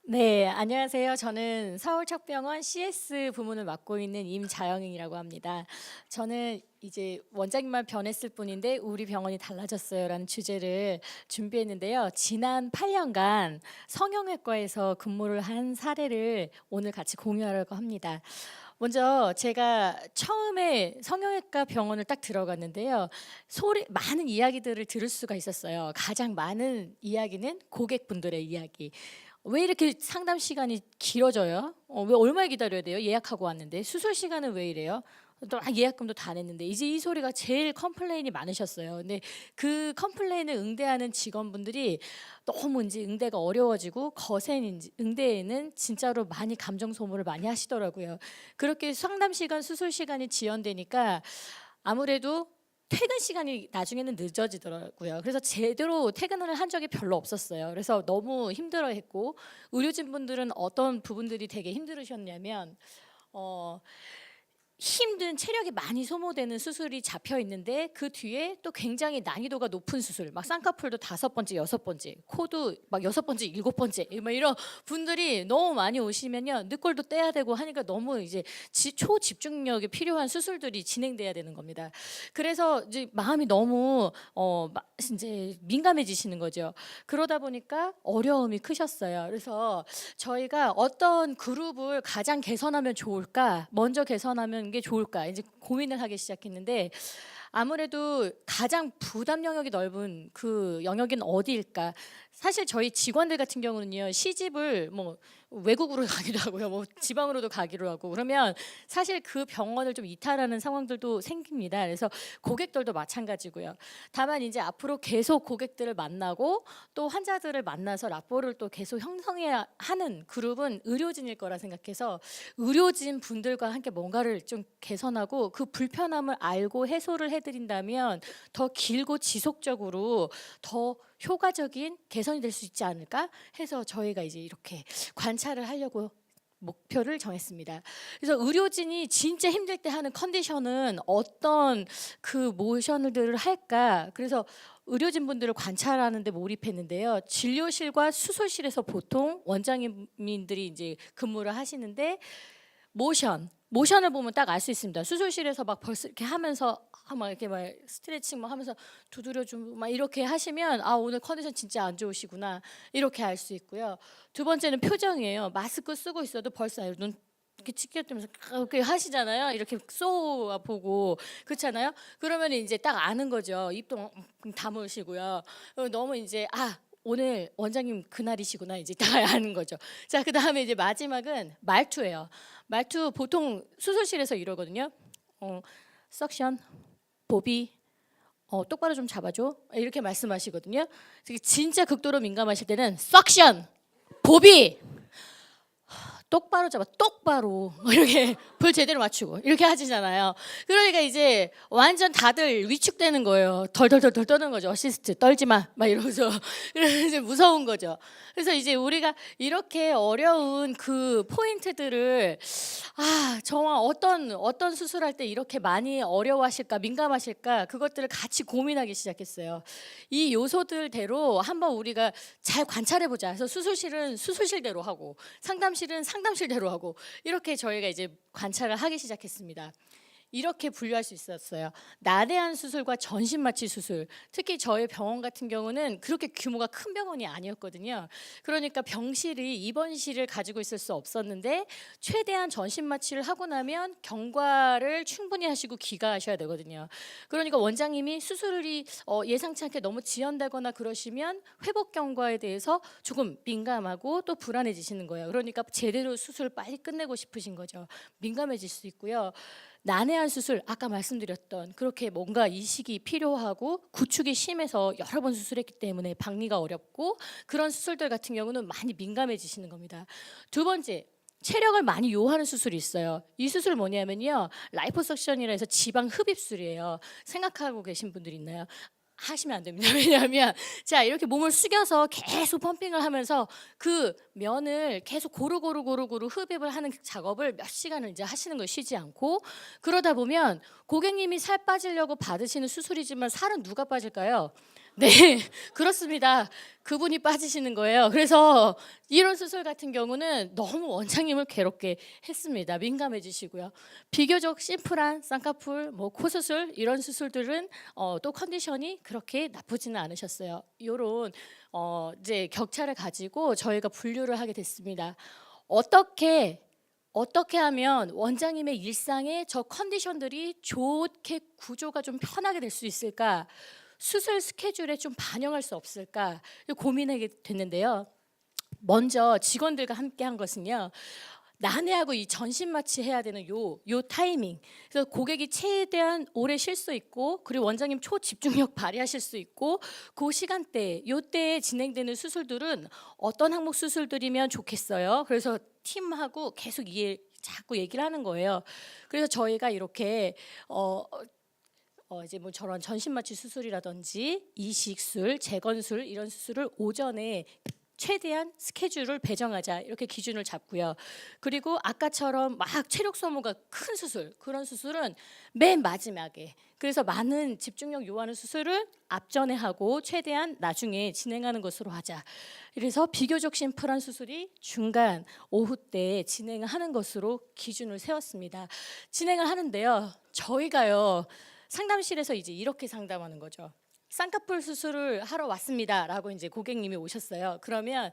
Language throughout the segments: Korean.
네, 안녕하세요. 저는 서울척병원 CS 부문을 맡고 있는 임자영이라고 합니다. 저는 이제 원장님만 변했을 뿐인데 우리 병원이 달라졌어요라는 주제를 준비했는데요. 지난 8년간 성형외과에서 근무를 한 사례를 오늘 같이 공유하려고 합니다. 먼저 제가 처음에 성형외과 병원을 딱 들어갔는데요. 많은 이야기들을 들을 수가 있었어요. 가장 많은 이야기는 고객분들의 이야기. 왜 이렇게 상담 시간이 길어져요? 왜 얼마나 기다려야 돼요? 예약하고 왔는데 수술 시간은 왜 이래요? 또 예약금도 다 냈는데 이제 이 소리가 제일 컴플레인이 많으셨어요. 근데 그 컴플레인을 응대하는 직원분들이 너무 이제 응대가 어려워지고 거센 응대에는 진짜로 많이 감정 소모를 많이 하시더라고요. 그렇게 상담 시간, 수술 시간이 지연되니까 아무래도 퇴근 시간이 나중에는 늦어지더라고요. 그래서 제대로 퇴근을 한 적이 별로 없었어요. 그래서 너무 힘들어했고 의료진 분들은 어떤 부분들이 되게 힘들으셨냐면 힘든 체력이 많이 소모되는 수술이 잡혀 있는데 그 뒤에 또 굉장히 난이도가 높은 수술, 막 쌍꺼풀도 5번째, 6번째, 코도 막 6번째, 7번째, 막 이런 분들이 너무 많이 오시면요 늑골도 떼야 되고 하니까 너무 이제 초집중력이 필요한 수술들이 진행돼야 되는 겁니다. 그래서 이제 마음이 너무 이제 민감해지시는 거죠. 그러다 보니까 어려움이 크셨어요. 그래서 저희가 어떤 그룹을 가장 개선하면 좋을까, 먼저 개선하면 게 좋을까 이제 고민을 하기 시작했는데 아무래도 가장 부담 영역이 넓은 그 영역은 어디일까? 사실 저희 직원들 같은 경우는요 시집을 뭐 외국으로 가기도 하고요, 뭐 지방으로도 가기로 하고 그러면 사실 그 병원을 좀 이탈하는 상황들도 생깁니다. 그래서 고객들도 마찬가지고요. 다만 이제 앞으로 계속 고객들을 만나고 또 환자들을 만나서 라포를 또 계속 형성해야 하는 그룹은 의료진일 거라 생각해서 의료진 분들과 함께 뭔가를 좀 개선하고 그 불편함을 알고 해소를 해드린다면 더 길고 지속적으로 더 효과적인 개선이 될 수 있지 않을까 해서 저희가 이제 이렇게 관찰을 하려고 목표를 정했습니다. 그래서 의료진이 진짜 힘들 때 하는 컨디션은 어떤 그 모션들을 할까? 그래서 의료진 분들을 관찰하는 데 몰입했는데요. 진료실과 수술실에서 보통 원장님들이 이제 근무를 하시는데 모션을 보면 딱 알 수 있습니다. 수술실에서 막 벌써 이렇게 하면서 막 이렇게 막 스트레칭 막 하면서 두드려주고 막 이렇게 하시면 아 오늘 컨디션 진짜 안 좋으시구나 이렇게 알 수 있고요. 두 번째는 표정이에요. 마스크 쓰고 있어도 벌써 눈 이렇게 치켜뜨면서 이렇게 하시잖아요. 이렇게 쏘아 보고 그렇잖아요. 그러면 이제 딱 아는 거죠. 입도 다무시고요. 너무 이제 오늘 원장님 그날이시구나 이제 다 아는 거죠. 자, 그다음에 이제 마지막은 말투예요. 말투 보통 수술실에서 이러거든요. 석션, 보비, 똑바로 좀 잡아줘. 이렇게 말씀하시거든요. 진짜 극도로 민감하실 때는 석션, 보비, 똑바로 잡아, 똑바로 이렇게 불 제대로 맞추고 이렇게 하시잖아요. 그러니까 이제 완전 다들 위축되는 거예요. 덜덜덜덜 떠는 거죠. 어시스트 떨지 마, 막 이러면서 이제 무서운 거죠. 그래서 이제 우리가 이렇게 어려운 그 포인트들을 정말 어떤 수술할 때 이렇게 많이 어려워하실까, 민감하실까 그것들을 같이 고민하기 시작했어요. 이 요소들대로 한번 우리가 잘 관찰해 보자. 그래서 수술실은 수술실대로 하고 상담실은 상담실대로 하고 이렇게 저희가 이제 관찰을 하기 시작했습니다. 이렇게 분류할 수 있었어요. 난해한 수술과 전신 마취 수술. 특히 저희 병원 같은 경우는 그렇게 규모가 큰 병원이 아니었거든요. 그러니까 병실이 입원실을 가지고 있을 수 없었는데 최대한 전신 마취를 하고 나면 경과를 충분히 하시고 귀가하셔야 되거든요. 그러니까 원장님이 수술이 예상치 않게 너무 지연되거나 그러시면 회복 경과에 대해서 조금 민감하고 또 불안해지시는 거예요. 그러니까 제대로 수술 빨리 끝내고 싶으신 거죠. 민감해질 수 있고요. 난해한 수술, 아까 말씀드렸던 그렇게 뭔가 이식이 필요하고 구축이 심해서 여러 번 수술했기 때문에 박리가 어렵고 그런 수술들 같은 경우는 많이 민감해지시는 겁니다. 두 번째, 체력을 많이 요하는 수술이 있어요. 이 수술 뭐냐면요, 라이포석션이라 해서 지방 흡입술이에요. 생각하고 계신 분들 있나요? 하시면 안 됩니다. 왜냐하면 자 이렇게 몸을 숙여서 계속 펌핑을 하면서 그 면을 계속 고루고루 흡입을 하는 작업을 몇 시간을 이제 하시는 걸 쉬지 않고 그러다 보면 고객님이 살 빠지려고 받으시는 수술이지만 살은 누가 빠질까요? 네, 그렇습니다. 그분이 빠지시는 거예요. 그래서 이런 수술 같은 경우는 너무 원장님을 괴롭게 했습니다. 민감해지시고요. 비교적 심플한 쌍꺼풀, 뭐 코 수술 이런 수술들은 또 컨디션이 그렇게 나쁘지는 않으셨어요. 이런 이제 격차를 가지고 저희가 분류를 하게 됐습니다. 어떻게 하면 원장님의 일상에 저 컨디션들이 좋게 구조가 좀 편하게 될 수 있을까? 수술 스케줄에 좀 반영할 수 없을까? 고민하게 됐는데요. 먼저 직원들과 함께 한 것은요. 난해하고 이 전신 마취해야 되는 요 타이밍. 그래서 고객이 최대한 오래 쉴 수 있고 그리고 원장님 초집중력 발휘하실 수 있고 그 시간대 요때에 진행되는 수술들은 어떤 항목 수술들이면 좋겠어요. 그래서 팀하고 계속 자꾸 얘기를 하는 거예요. 그래서 저희가 이렇게 이제 뭐 저런 전신 마취 수술이라든지 이식술, 재건술 이런 수술을 오전에 최대한 스케줄을 배정하자 이렇게 기준을 잡고요. 그리고 아까처럼 막 체력 소모가 큰 수술 그런 수술은 맨 마지막에 그래서 많은 집중력 요하는 수술을 앞전에 하고 최대한 나중에 진행하는 것으로 하자. 그래서 비교적 심플한 수술이 중간 오후 때 진행하는 것으로 기준을 세웠습니다. 진행을 하는데요. 저희가요. 상담실에서 이제 이렇게 상담하는 거죠. 쌍꺼풀 수술을 하러 왔습니다라고 이제 고객님이 오셨어요. 그러면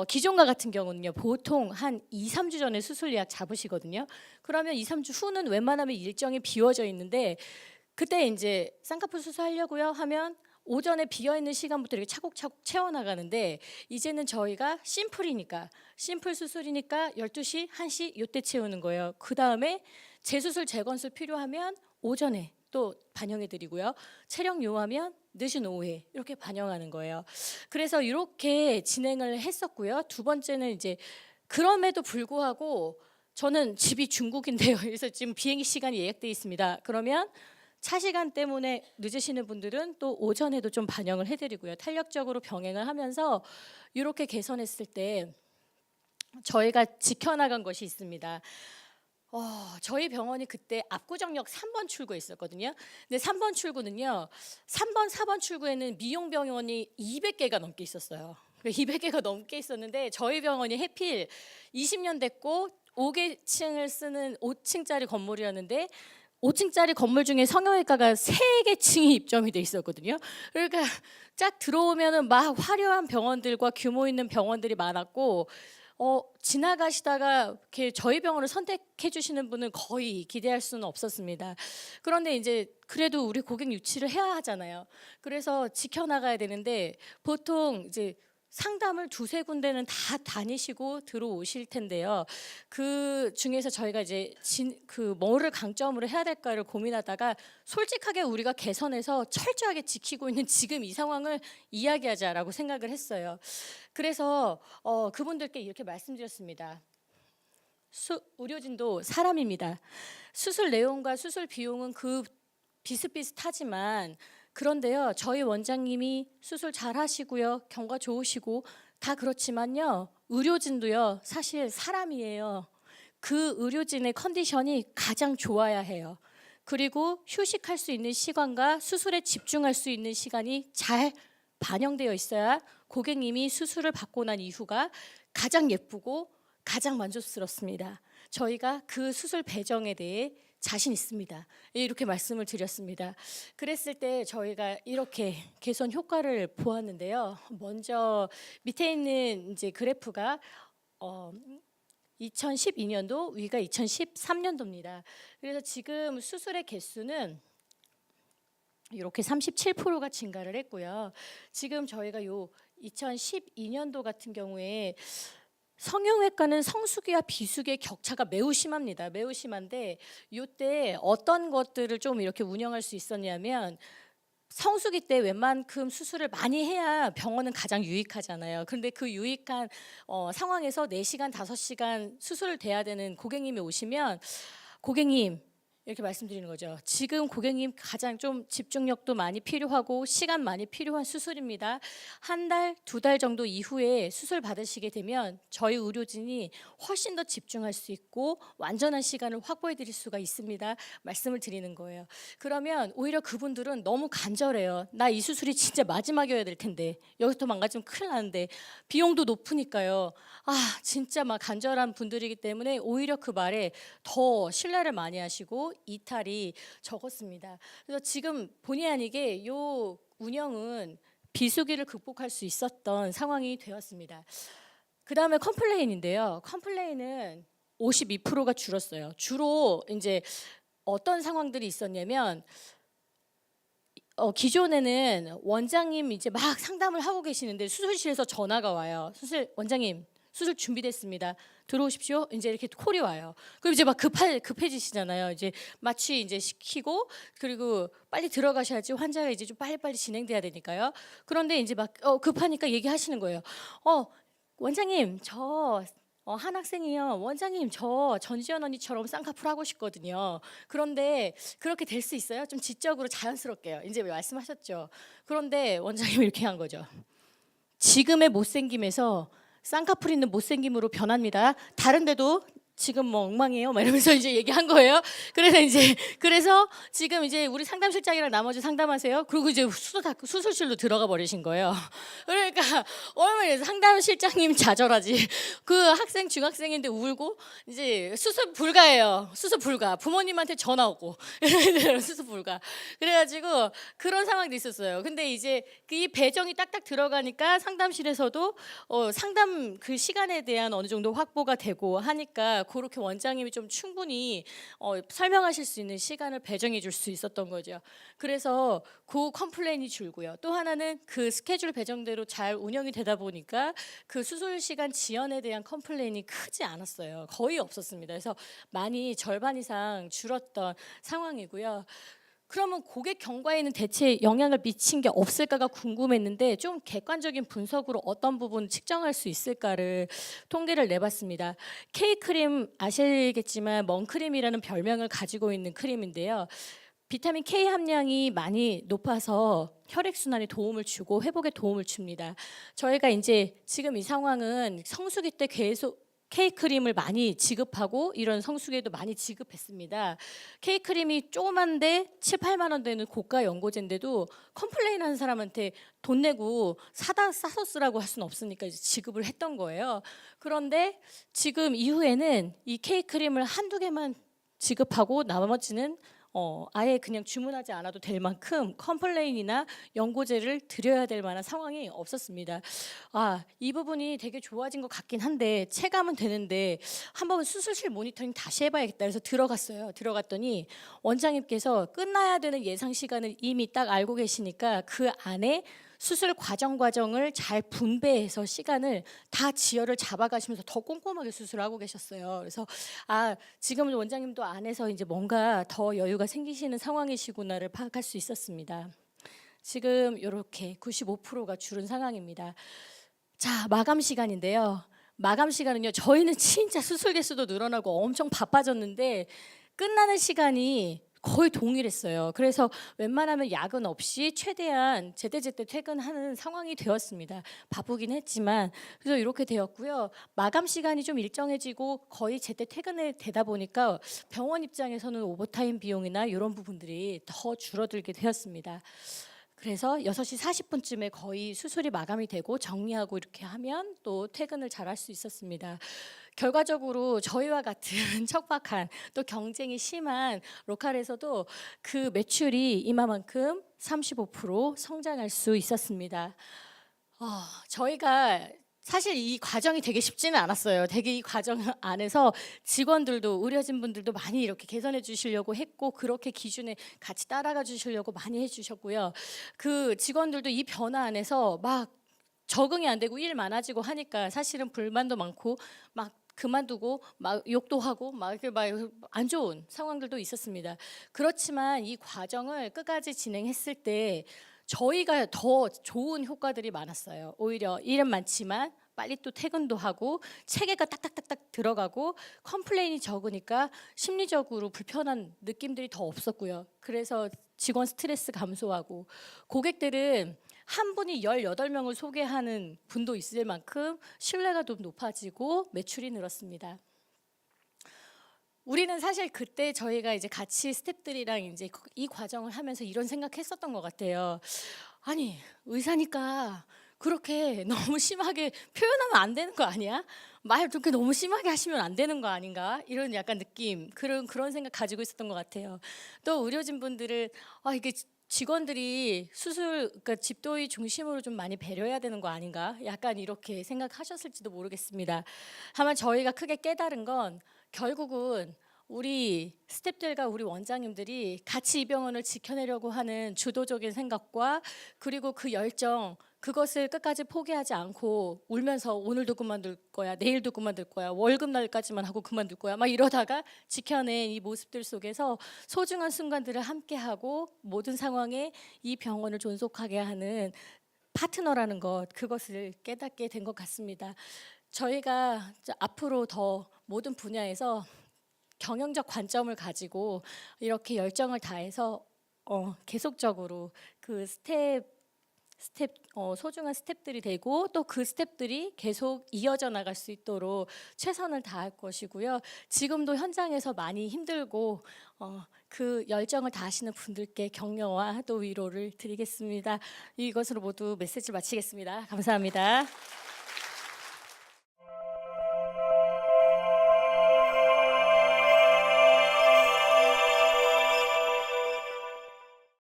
기존과 같은 경우는요. 보통 한 2, 3주 전에 수술 예약 잡으시거든요. 그러면 2, 3주 후는 웬만하면 일정이 비워져 있는데 그때 이제 쌍꺼풀 수술하려고요 하면 오전에 비어 있는 시간부터 이렇게 차곡차곡 채워 나가는데 이제는 저희가 심플 수술이니까 12시, 1시 요때 채우는 거예요. 그다음에 재수술, 재건술 필요하면 오전에 또 반영해 드리고요. 체력 요하면 늦은 오후에 이렇게 반영하는 거예요. 그래서 이렇게 진행을 했었고요. 두 번째는 이제 그럼에도 불구하고 저는 집이 중국인데요. 그래서 지금 비행기 시간이 예약돼 있습니다. 그러면 차 시간 때문에 늦으시는 분들은 또 오전에도 좀 반영을 해드리고요. 탄력적으로 병행을 하면서 이렇게 개선했을 때 저희가 지켜나간 것이 있습니다. 저희 병원이 그때 압구정역 3번 출구에 있었거든요. 근데 3번 출구는요. 3번, 4번 출구에는 미용 병원이 200개가 넘게 있었어요. 200개가 넘게 있었는데 저희 병원이 해필 20년 됐고 5개층을 쓰는 5층짜리 건물이었는데 5층짜리 건물 중에 성형외과가 3개 층이 입점이 돼 있었거든요. 그러니까 쫙 들어오면은 막 화려한 병원들과 규모 있는 병원들이 많았고 지나가시다가 이렇게 저희 병원을 선택해 주시는 분은 거의 기대할 수는 없었습니다. 그런데 이제 그래도 우리 고객 유치를 해야 하잖아요. 그래서 지켜나가야 되는데 보통 이제 상담을 두세 군데는 다 다니시고 들어오실 텐데요. 그 중에서 저희가 이제 뭐를 강점으로 해야 될까를 고민하다가 솔직하게 우리가 개선해서 철저하게 지키고 있는 지금 이 상황을 이야기하자라고 생각을 했어요. 그래서 그분들께 이렇게 말씀드렸습니다. 의료진도 사람입니다. 수술 내용과 수술 비용은 비슷비슷하지만 그런데요. 저희 원장님이 수술 잘 하시고요. 경과 좋으시고 다 그렇지만요. 의료진도요. 사실 사람이에요. 그 의료진의 컨디션이 가장 좋아야 해요. 그리고 휴식할 수 있는 시간과 수술에 집중할 수 있는 시간이 잘 반영되어 있어야 고객님이 수술을 받고 난 이후가 가장 예쁘고 가장 만족스럽습니다. 저희가 그 수술 배정에 대해 자신 있습니다. 이렇게 말씀을 드렸습니다. 그랬을 때 저희가 이렇게 개선 효과를 보았는데요. 먼저 밑에 있는 이제 그래프가 2012년도, 위가 2013년도입니다. 그래서 지금 수술의 개수는 이렇게 37%가 증가를 했고요. 지금 저희가 요 2012년도 같은 경우에 성형외과는 성수기와 비수기의 격차가 매우 심합니다. 매우 심한데 이때 어떤 것들을 좀 이렇게 운영할 수 있었냐면 성수기 때 웬만큼 수술을 많이 해야 병원은 가장 유익하잖아요. 그런데 그 유익한 상황에서 4시간, 5시간 수술을 돼야 되는 고객님이 오시면 고객님 이렇게 말씀드리는 거죠. 지금 고객님 가장 좀 집중력도 많이 필요하고 시간 많이 필요한 수술입니다. 한 달, 두 달 정도 이후에 수술 받으시게 되면 저희 의료진이 훨씬 더 집중할 수 있고 완전한 시간을 확보해 드릴 수가 있습니다. 말씀을 드리는 거예요. 그러면 오히려 그분들은 너무 간절해요. 나 이 수술이 진짜 마지막이어야 될 텐데 여기서 망가지면 큰일 나는데 비용도 높으니까요. 진짜 막 간절한 분들이기 때문에 오히려 그 말에 더 신뢰를 많이 하시고 이탈이 적었습니다. 그래서 지금 본의 아니게 요 운영은 비수기를 극복할 수 있었던 상황이 되었습니다. 그 다음에 컴플레인인데요. 컴플레인은 52%가 줄었어요. 주로 이제 어떤 상황들이 있었냐면 기존에는 원장님 이제 막 상담을 하고 계시는데 수술실에서 전화가 와요. 원장님 수술 준비됐습니다. 들어오십시오. 이제 이렇게 콜이 와요. 그럼 이제 막 급해지시잖아요. 이제 마취 이제 시키고 그리고 빨리 들어가셔야지 환자가 이제 좀 빨리빨리 진행돼야 되니까요. 그런데 이제 막 급하니까 얘기하시는 거예요. 원장님 저 한 학생이요. 원장님 저 전지현 언니처럼 쌍꺼풀 하고 싶거든요. 그런데 그렇게 될 수 있어요? 좀 지적으로 자연스럽게요. 이제 말씀하셨죠. 그런데 원장님이 이렇게 한 거죠. 지금의 못생김에서 쌍꺼풀 있는 못생김으로 변합니다. 다른 데도 지금 뭐 엉망이에요. 막 이러면서 이제 얘기한 거예요. 그래서 지금 이제 우리 상담실장이랑 나머지 상담하세요. 그리고 이제 수술실로 들어가 버리신 거예요. 그러니까 얼마나 상담실장님 좌절하지. 그 학생 중학생인데 울고 이제 수술 불가예요. 수술 불가. 부모님한테 전화 오고 수술 불가. 그래가지고 그런 상황도 있었어요. 근데 이제 이 배정이 딱딱 들어가니까 상담실에서도 상담 그 시간에 대한 어느 정도 확보가 되고 하니까 그렇게 원장님이 좀 충분히 설명하실 수 있는 시간을 배정해 줄 수 있었던 거죠. 그래서 그 컴플레인이 줄고요. 또 하나는 그 스케줄 배정대로 잘 운영이 되다 보니까 그 수술 시간 지연에 대한 컴플레인이 크지 않았어요. 거의 없었습니다. 그래서 많이 절반 이상 줄었던 상황이고요. 그러면 고객 경과에는 대체 영향을 미친 게 없을까가 궁금했는데 좀 객관적인 분석으로 어떤 부분 측정할 수 있을까를 통계를 내봤습니다. K크림 아시겠지만 멍크림이라는 별명을 가지고 있는 크림인데요. 비타민 K 함량이 많이 높아서 혈액순환에 도움을 주고 회복에 도움을 줍니다. 저희가 이제 지금 이 상황은 성수기 때 계속 K크림을 많이 지급하고 이런 성수기에도 많이 지급했습니다. K크림이 조그만데 7, 8만 원 되는 고가 연고제인데도 컴플레인 하는 사람한테 돈 내고 사서 쓰라고 할 수는 없으니까 이제 지급을 했던 거예요. 그런데 지금 이후에는 이 K크림을 한두 개만 지급하고 나머지는 아예 그냥 주문하지 않아도 될 만큼 컴플레인이나 연고제를 드려야 될 만한 상황이 없었습니다. 이 부분이 되게 좋아진 것 같긴 한데 체감은 되는데 한번 수술실 모니터링 다시 해봐야겠다 그래서 들어갔어요. 들어갔더니 원장님께서 끝나야 되는 예상 시간을 이미 딱 알고 계시니까 그 안에 수술 과정을 잘 분배해서 시간을 다 지열을 잡아가시면서 더 꼼꼼하게 수술을 하고 계셨어요. 그래서 지금은 원장님도 안에서 이제 뭔가 더 여유가 생기시는 상황이시구나를 파악할 수 있었습니다. 지금 이렇게 95%가 줄은 상황입니다. 자, 마감 시간인데요. 마감 시간은요. 저희는 진짜 수술 개수도 늘어나고 엄청 바빠졌는데 끝나는 시간이 거의 동일했어요. 그래서 웬만하면 야근 없이 최대한 제때제때 퇴근하는 상황이 되었습니다. 바쁘긴 했지만 그래서 이렇게 되었고요. 마감 시간이 좀 일정해지고 거의 제때 퇴근이 되다 보니까 병원 입장에서는 오버타임 비용이나 이런 부분들이 더 줄어들게 되었습니다. 그래서 6시 40분쯤에 거의 수술이 마감이 되고 정리하고 이렇게 하면 또 퇴근을 잘할 수 있었습니다. 결과적으로 저희와 같은 척박한 또 경쟁이 심한 로컬에서도 그 매출이 이만큼 35% 성장할 수 있었습니다. 저희가 사실 이 과정이 되게 쉽지는 않았어요. 되게 이 과정 안에서 직원들도 의료진분들도 많이 이렇게 개선해 주시려고 했고 그렇게 기준에 같이 따라가 주시려고 많이 해주셨고요. 그 직원들도 이 변화 안에서 막 적응이 안 되고 일 많아지고 하니까 사실은 불만도 많고 막 그만두고 막 욕도 하고 막 안 좋은 상황들도 있었습니다. 그렇지만 이 과정을 끝까지 진행했을 때 저희가 더 좋은 효과들이 많았어요. 오히려 일은 많지만 빨리 또 퇴근도 하고 체계가 딱딱딱딱 들어가고 컴플레인이 적으니까 심리적으로 불편한 느낌들이 더 없었고요. 그래서 직원 스트레스 감소하고 고객들은 한 분이 18명을 소개하는 분도 있을 만큼 신뢰가 좀 높아지고 매출이 늘었습니다. 우리는 사실 그때 저희가 이제 같이 스태프들이랑 이제 이 과정을 하면서 이런 생각했었던 것 같아요. 아니, 의사니까 그렇게 너무 심하게 표현하면 안 되는 거 아니야? 말 그렇게 너무 심하게 하시면 안 되는 거 아닌가? 이런 약간 느낌, 그런 생각 가지고 있었던 것 같아요. 또 의료진 분들은 이게 직원들이 수술, 그러니까 집도의 중심으로 좀 많이 배려해야 되는 거 아닌가? 약간 이렇게 생각하셨을지도 모르겠습니다. 다만 저희가 크게 깨달은 건 결국은 우리 스태프들과 우리 원장님들이 같이 이 병원을 지켜내려고 하는 주도적인 생각과 그리고 그 열정, 그것을 끝까지 포기하지 않고 울면서 오늘도 그만둘 거야, 내일도 그만둘 거야, 월급 날까지만 하고 그만둘 거야 막 이러다가 지켜낸 이 모습들 속에서 소중한 순간들을 함께하고 모든 상황에 이 병원을 존속하게 하는 파트너라는 것, 그것을 깨닫게 된 것 같습니다. 저희가 앞으로 더 모든 분야에서 경영적 관점을 가지고 이렇게 열정을 다해서 계속적으로 그 소중한 스텝들이 되고 또 그 스텝들이 계속 이어져 나갈 수 있도록 최선을 다할 것이고요. 지금도 현장에서 많이 힘들고 그 열정을 다하시는 분들께 격려와 또 위로를 드리겠습니다. 이것으로 모두 메시지 마치겠습니다. 감사합니다.